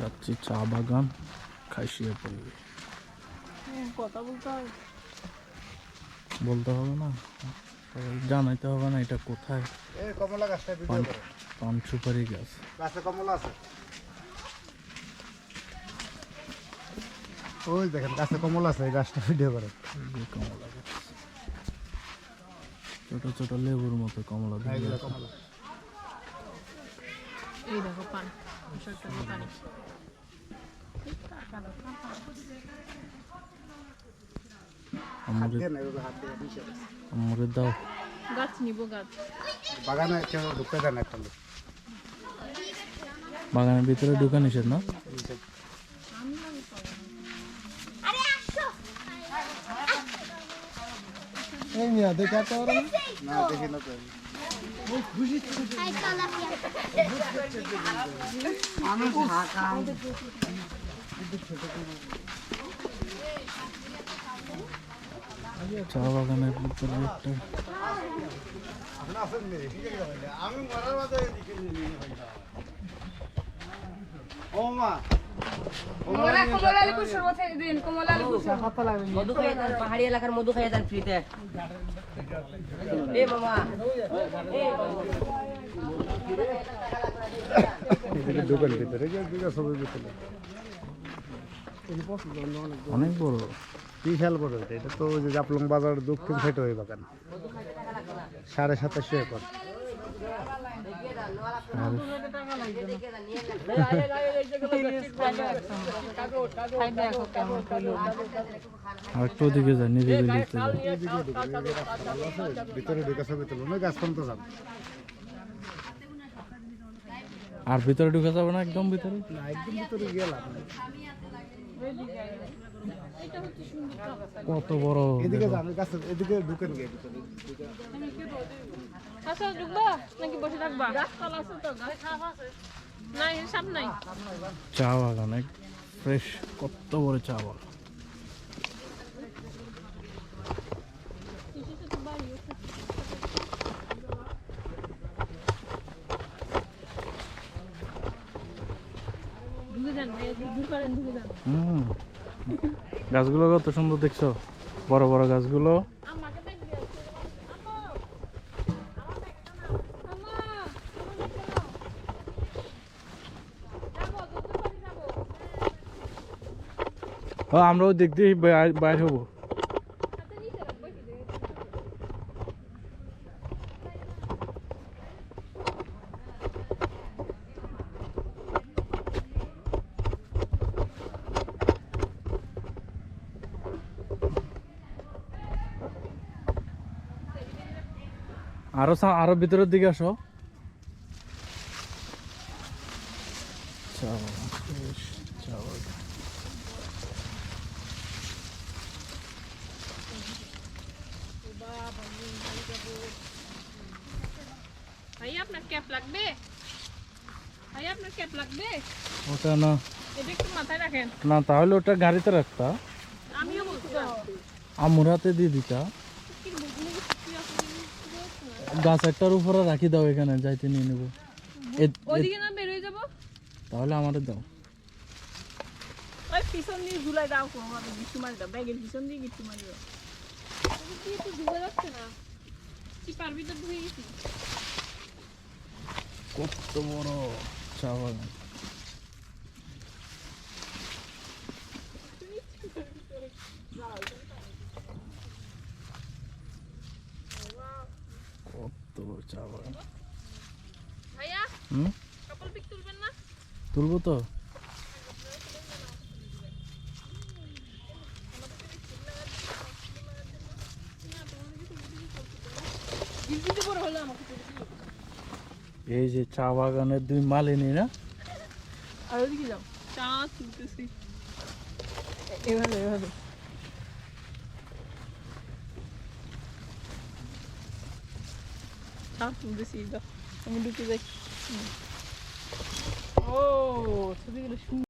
যাচ্ছি চা বাগান খাইশিয়া পড়বে। কথা বলতে হবে, বলতে হবে না, জানাইতে হবে না এটা কোথায়। এই কমলা গাছটা ভিডিও করো। পান সুপারি গাছ। গাছে কমলা আছে, ওই দেখেন গাছে কমলা আছে, এই গাছটা ভিডিও করো। কমলা গাছ, ছোট ছোট লেবুর মতো কমলা। এইগুলো কমলা। এই দেখো পান পানি। আমরে দাও। গাছ নিব, গাছ বাগানে কেউ ঢুকতে দেন একটা লোক। বাগানের ভিতরে ঢুকা নিষেধ না? এই মিয়া দেখে তো না, দেখি না তো। চা বাগানের ভিতরে একটা আমি মরার মাঝে ও মা পাহাড়ি এলাকার মধু খাইয়ে দেন ফ্রিতে। দোকান ভিতরে সবের ভিতরে অনেক বড়, বিশাল বড়। এটা তো ওই যে জাপলং বাজার দক্ষিণ সাইড ওই বাগান, 2750 একর। আর একটু ওদিকে যায়, নিজে ভিতরে ঢুকে ছবি তুলুন, ওই গাছ পর্যন্ত যান। আর ভিতরে ঢুকে যাবে না, একদম ভিতরে। না, একদম ভিতরে গেলাম। কত বড়! এদিকে যান, ওই গাছের এদিকে ঢুকেন গিয়ে ভিতরে। আচ্ছা ঢুকবা নাকি বসে থাকবা? গাছপালা আছে তো, গাছ আছে নাই, সাপ নাই। চা বাগান ফ্রেশ, কত বড় চা বাগান। ঢুকে যান, দূর করেন, ঢুকে যান। গাছগুলো কত সুন্দর দেখছো, বড় বড় গাছগুলো। আমাকে দেখবি, আমরাও দিক দিয়ে বাইর হবো। আরো ভিতরের দিকে আসো। চা বাগান, fresh চা বাগান। ভাইয়া আপনার ক্যাপ লাগবে? ভাইয়া আপনার ক্যাপ লাগবে? ওটা না, এটা একটু মাথায় রাখেন। না তাহলে ওটা গাড়িতে রাখতা, আমিও বলছি আমুর হাতে দিয়ে দিতা। গাছ একটার উপরে রাখি দাও, এখানে যাইতে নিয়ে নেবো। ওইদিকে না বের হয়ে যাবো, তাহলে আমাদের দাও। ওই পিছন দিয়ে ঝুলাই দাও, কোনোভাবে গিট্টু মারি দাও, ব্যাগের পিছন দিয়ে গিট্টু মারি দাও। কি একটু ঢুকে যাচ্ছে না, কি পারবি তো ঢুকে গেছি। কত বড় চা বাগান। কত বড় চা বাগান। ভাইয়া কাপল পিক তুলবেন না? তুলবো তো। এই যে চা বাগানের 2 মালিনী না? আর ওদিকে যাও, চা তুলতেছি এভাবে এভাবে। চা তুলতেছি, আমি ঢুকে যাই। ও ছবিগুলো সুন্দর।